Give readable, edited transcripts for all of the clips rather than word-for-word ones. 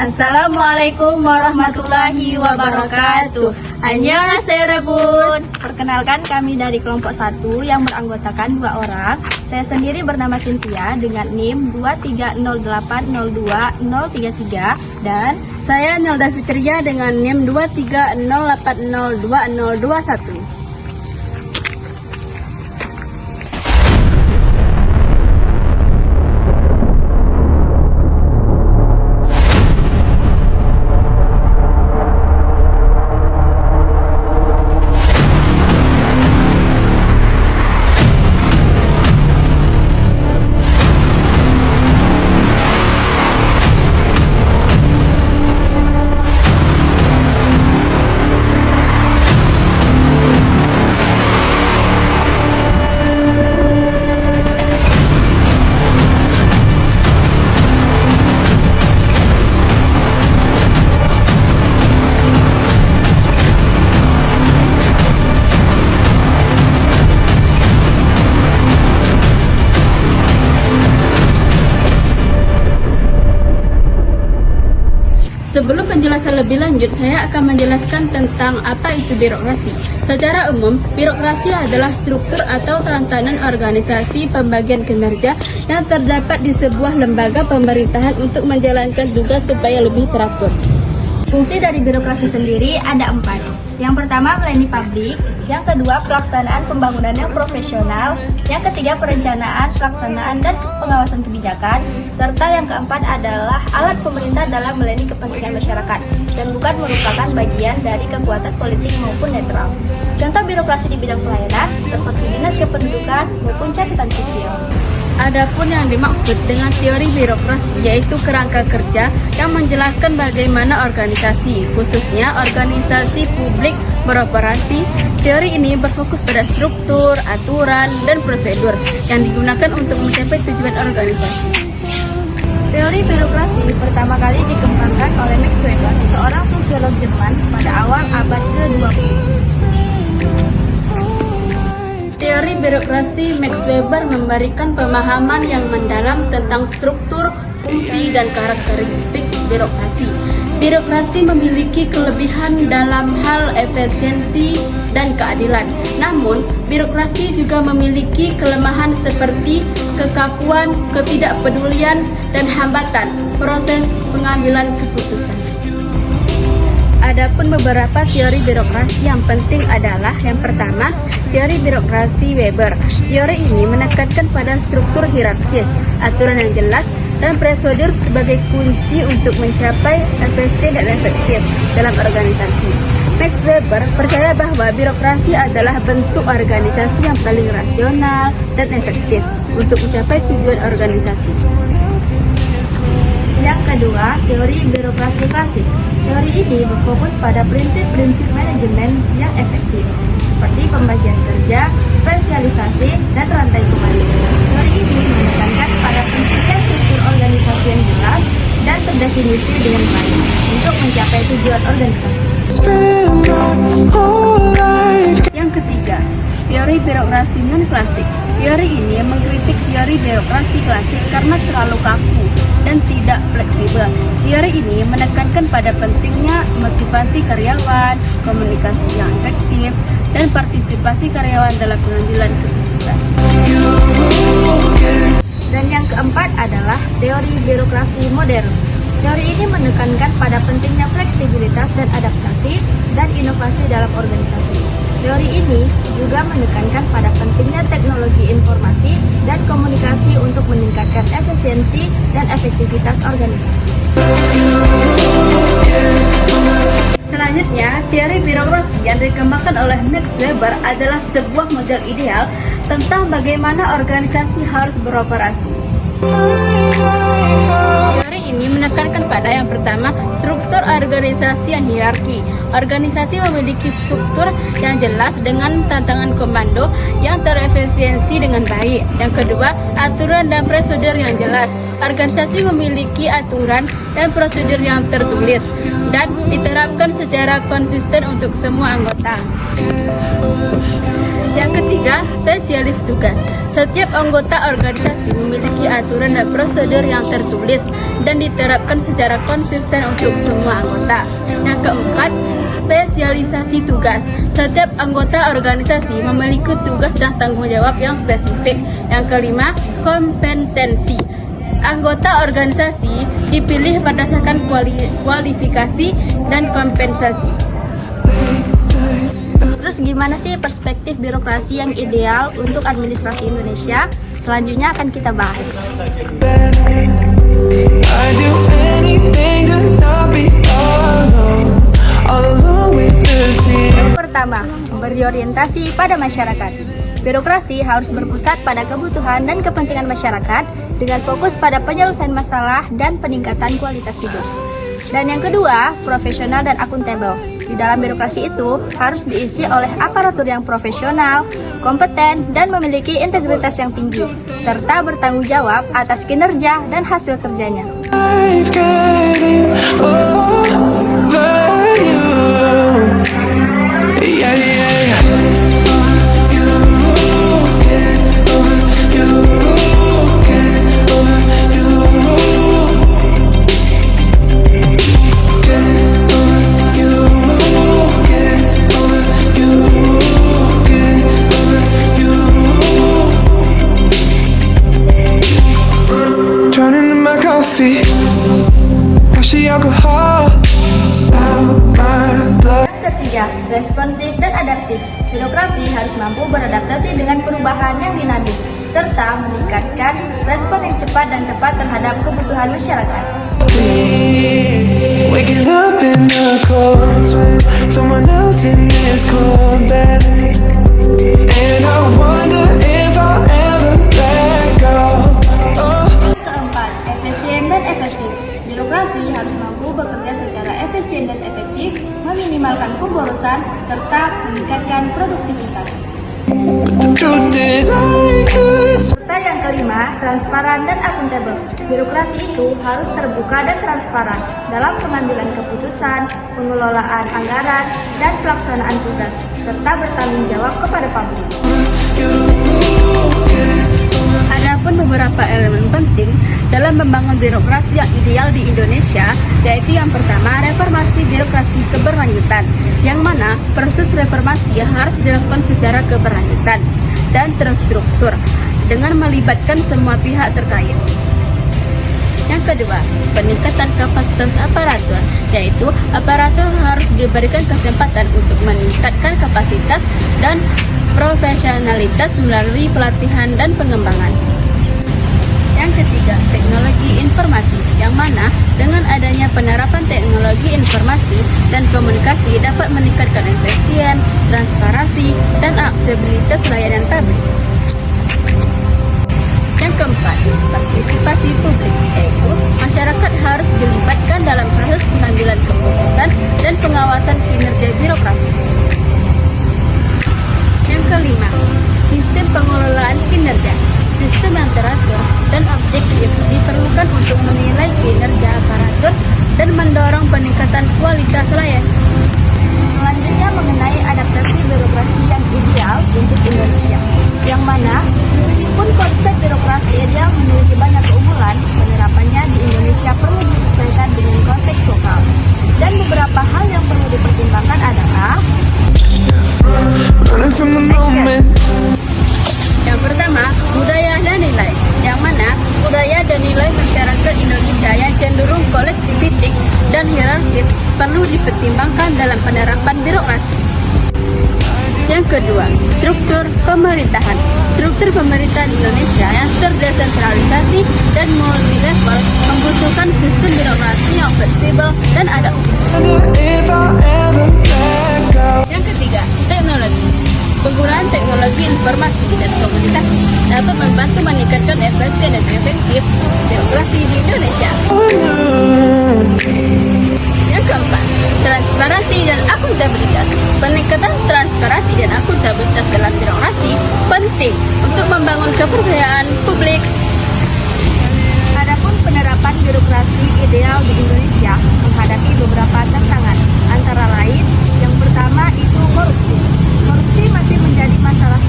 Assalamualaikum warahmatullahi wabarakatuh. Annyeonghaseyo bun. Perkenalkan, kami dari kelompok 1 yang beranggotakan 2 orang. Saya sendiri bernama Cynthia dengan NIM 230802033 dan saya Nelda Fitria dengan NIM 230802021. Sebelum penjelasan lebih lanjut, saya akan menjelaskan tentang apa itu birokrasi. Secara umum, birokrasi adalah struktur atau tatanan organisasi pembagian kinerja yang terdapat di sebuah lembaga pemerintahan untuk menjalankan tugas supaya lebih teratur. fungsi dari birokrasi sendiri ada 4. Yang pertama, melayani publik. Yang kedua, pelaksanaan pembangunan yang profesional. Yang ketiga, perencanaan, pelaksanaan, dan pengawasan kebijakan. Serta yang keempat adalah alat pemerintah dalam melayani kepentingan masyarakat dan bukan merupakan bagian dari kekuatan politik maupun netral. Contoh birokrasi di bidang pelayanan seperti dinas kependudukan maupun catatan sipil. Adapun yang dimaksud dengan teori birokrasi yaitu kerangka kerja yang menjelaskan bagaimana organisasi, khususnya organisasi publik beroperasi. Teori ini berfokus pada struktur, aturan, dan prosedur yang digunakan untuk mencapai tujuan organisasi. Teori birokrasi pertama kali dikembangkan oleh Max Weber, seorang sosiolog Jerman pada awal abad ke-20. Teori birokrasi Max Weber memberikan pemahaman yang mendalam tentang struktur, fungsi, dan karakteristik birokrasi. Birokrasi memiliki kelebihan dalam hal efisiensi dan keadilan. Namun, birokrasi juga memiliki kelemahan seperti kekakuan, ketidakpedulian, dan hambatan proses pengambilan keputusan. Adapun beberapa teori birokrasi yang penting adalah yang pertama, teori birokrasi Weber. Teori ini menekankan pada struktur hierarkis, aturan yang jelas, dan prosedur sebagai kunci untuk mencapai efisien dan efektif dalam organisasi. Max Weber percaya bahwa birokrasi adalah bentuk organisasi yang paling rasional dan efektif untuk mencapai tujuan organisasi. Yang kedua, teori birokrasi klasik. Teori ini berfokus pada prinsip-prinsip manajemen yang efektif, seperti pembagian kerja, spesialisasi, dan rantai kembali. Teori ini menekankan pada pentingnya struktur organisasi yang jelas dan terdefinisi dengan baik untuk mencapai tujuan organisasi. Yang ketiga, teori birokrasi non-klasik. Teori ini mengkritik teori birokrasi klasik karena terlalu kaku dan tidak fleksibel. Teori ini menekankan pada pentingnya motivasi karyawan, komunikasi yang efektif, dan partisipasi karyawan dalam pengambilan keputusan. Dan yang keempat adalah teori birokrasi modern. Teori ini menekankan pada pentingnya fleksibilitas dan adaptasi dan inovasi dalam organisasi. Teori ini juga menekankan pada pentingnya teknologi informasi dan komunikasi untuk meningkatkan efisiensi dan efektivitas organisasi. Selanjutnya, teori birokrasi yang dikembangkan oleh Max Weber adalah sebuah model ideal tentang bagaimana organisasi harus beroperasi. Teori ini menekankan pada yang pertama, struktur organisasi yang hierarki. Organisasi memiliki struktur yang jelas dengan tantangan komando yang terefisiensi dengan baik. Yang kedua, aturan dan prosedur yang jelas. Organisasi memiliki aturan dan prosedur yang tertulis dan diterapkan secara konsisten untuk semua anggota. Yang ketiga, spesialis tugas. Setiap anggota organisasi memiliki aturan dan prosedur yang tertulis dan diterapkan secara konsisten untuk semua anggota. Yang keempat, spesialisasi tugas. Setiap anggota organisasi memiliki tugas dan tanggung jawab yang spesifik. Yang kelima, kompetensi. Anggota organisasi dipilih berdasarkan kualifikasi dan kompensasi. Terus gimana sih perspektif birokrasi yang ideal untuk administrasi Indonesia? Selanjutnya akan kita bahas. I'd do anything to not be all alone with the sea. Yang pertama, berorientasi pada masyarakat. Birokrasi harus berpusat pada kebutuhan dan kepentingan masyarakat dengan fokus pada penyelesaian masalah dan peningkatan kualitas hidup. Dan yang kedua, profesional dan akuntabel. Di dalam birokrasi itu harus diisi oleh aparatur yang profesional, kompeten, dan memiliki integritas yang tinggi, serta bertanggung jawab atas kinerja dan hasil kerjanya. I've getting over you. Yeah, yeah, yeah. Get over you. Get over you. Get over you. Get over you. Get over you. Drowning in my coffee. Wash the alcohol out my blood. Yang ketiga, responsif dan adaptif. Birokrasi harus mampu beradaptasi dengan perubahan yang dinamis, serta meningkatkan respon yang cepat dan tepat terhadap kebutuhan masyarakat. Waking up in the cold sweat, someone else in this cold bed, and I wonder if I'll ever let go. Oh. Yang keempat, efisien dan efektif. Birokrasi harus mampu bekerja secara efisien dan efektif, meminimalkan pemborosan, serta meningkatkan produktivitas. Truth is I could. Serta yang kelima, transparan dan akuntabel. Birokrasi itu harus terbuka dan transparan dalam pengambilan keputusan, pengelolaan anggaran, dan pelaksanaan tugas, serta bertanggung jawab kepada publik. Adapun beberapa elemen penting dalam membangun birokrasi yang ideal di Indonesia, yaitu yang pertama, reformasi birokrasi keberlanjutan, yang mana proses reformasi harus dilakukan secara keberlanjutan dan terstruktur dengan melibatkan semua pihak terkait. Yang kedua, peningkatan kapasitas aparatur, yaitu aparatur harus diberikan kesempatan untuk meningkatkan kapasitas dan profesionalitas melalui pelatihan dan pengembangan. Yang ketiga, teknologi informasi, yang mana dengan adanya penerapan teknologi informasi dan komunikasi dapat meningkatkan efisien, transparansi, dan aksesibilitas layanan publik. Yang keempat, partisipasi publik, yaitu masyarakat harus dilibatkan dalam proses pengambilan keputusan dan pengawasan kinerja birokrasi. Yang kelima, sistem pengelolaan kinerja. Sistem yang teratur dan objektif diperlukan untuk menilai kinerja aparatur dan mendorong peningkatan kualitas layanan. Selanjutnya mengenai adaptasi birokrasi yang ideal untuk Indonesia, yang mana meskipun konsep birokrasi ideal memiliki banyak keunggulan, penerapannya di Indonesia perlu disesuaikan dengan konteks lokal. Dan beberapa hal yang perlu dipertimbangkan adalah Running from the moment. Yang pertama, budaya dan nilai, yang mana budaya dan nilai masyarakat Indonesia yang cenderung kolektivistik dan hierarkis perlu dipertimbangkan dalam penerapan birokrasi. Yang kedua, struktur pemerintahan. Struktur pemerintahan Indonesia yang terdesentralisasi dan multi-level membutuhkan sistem birokrasi yang fleksibel dan adaptif. If I'll ever let go. Yang ketiga, teknologi. Penggunaan teknologi informasi dan komunikasi dapat membantu meningkatkan efisien dan efektif birokrasi di Indonesia. Yang keempat, transparansi dan akuntabilitas. Peningkatan transparansi dan akuntabilitas dalam birokrasi penting untuk membangun kepercayaan publik. adapun penerapan birokrasi ideal di Indonesia menghadapi beberapa tantangan, antara lain yang pertama itu korupsi. Korupsi masih menjadi masalah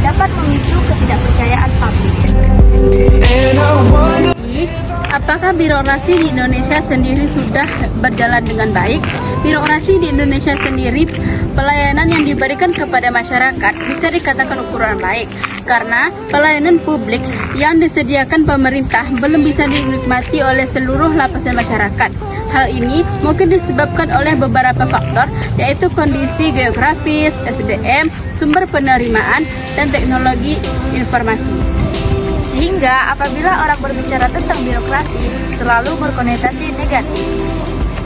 dapat memicu ketidakpercayaan publik. And I wonder. Apakah birokrasi di Indonesia sendiri sudah berjalan dengan baik? Birokrasi di Indonesia sendiri, pelayanan yang diberikan kepada masyarakat bisa dikatakan ukuran baik, karena pelayanan publik yang disediakan pemerintah belum bisa dinikmati oleh seluruh lapisan masyarakat. Hal ini mungkin disebabkan oleh beberapa faktor, yaitu kondisi geografis, SDM, sumber penerimaan, dan teknologi informasi. Sehingga apabila orang berbicara tentang birokrasi, selalu berkonotasi negatif.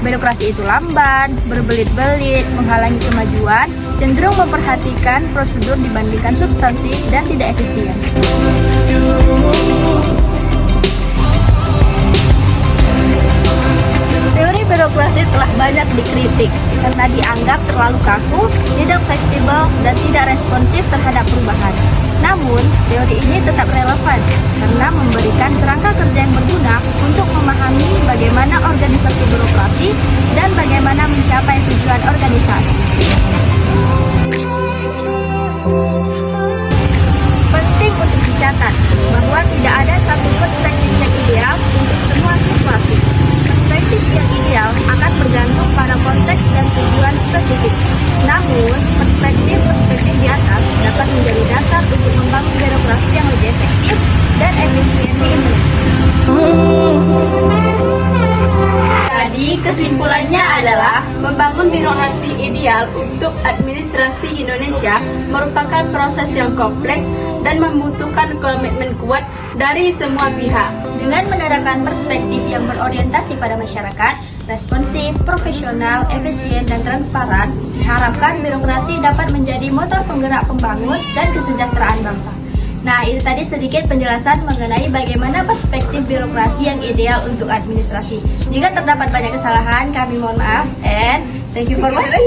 Birokrasi itu lamban, berbelit-belit, menghalangi kemajuan, cenderung memperhatikan prosedur dibandingkan substansi, dan tidak efisien. Teori birokrasi telah banyak dikritik karena dianggap terlalu kaku, tidak fleksibel, dan tidak responsif terhadap perubahan. Namun, teori ini tetap relevan karena memberikan kerangka kerja yang berguna untuk memahami bagaimana organisasi birokrasi dan bagaimana mencapai tujuan organisasi. Penting untuk dicatat bahwa tidak ada satu perspektif yang ideal untuk semua situasi. Perspektif yang ideal akan bergantung pada konteks dan tujuan spesifik. Namun, perspektif di atas dapat menjadi dasar untuk membangun birokrasi yang lebih efektif dan efisien di Indonesia. Jadi, kesimpulannya adalah membangun birokrasi ideal untuk administrasi Indonesia merupakan proses yang kompleks dan membutuhkan komitmen kuat dari semua pihak. Dengan menerapkan perspektif yang berorientasi pada masyarakat, responsif, profesional, efisien, dan transparan, diharapkan birokrasi dapat menjadi motor penggerak pembangun dan kesejahteraan bangsa. Nah, itu tadi sedikit penjelasan mengenai bagaimana perspektif birokrasi yang ideal untuk administrasi. Jika terdapat banyak kesalahan, kami mohon maaf, and thank you for watching.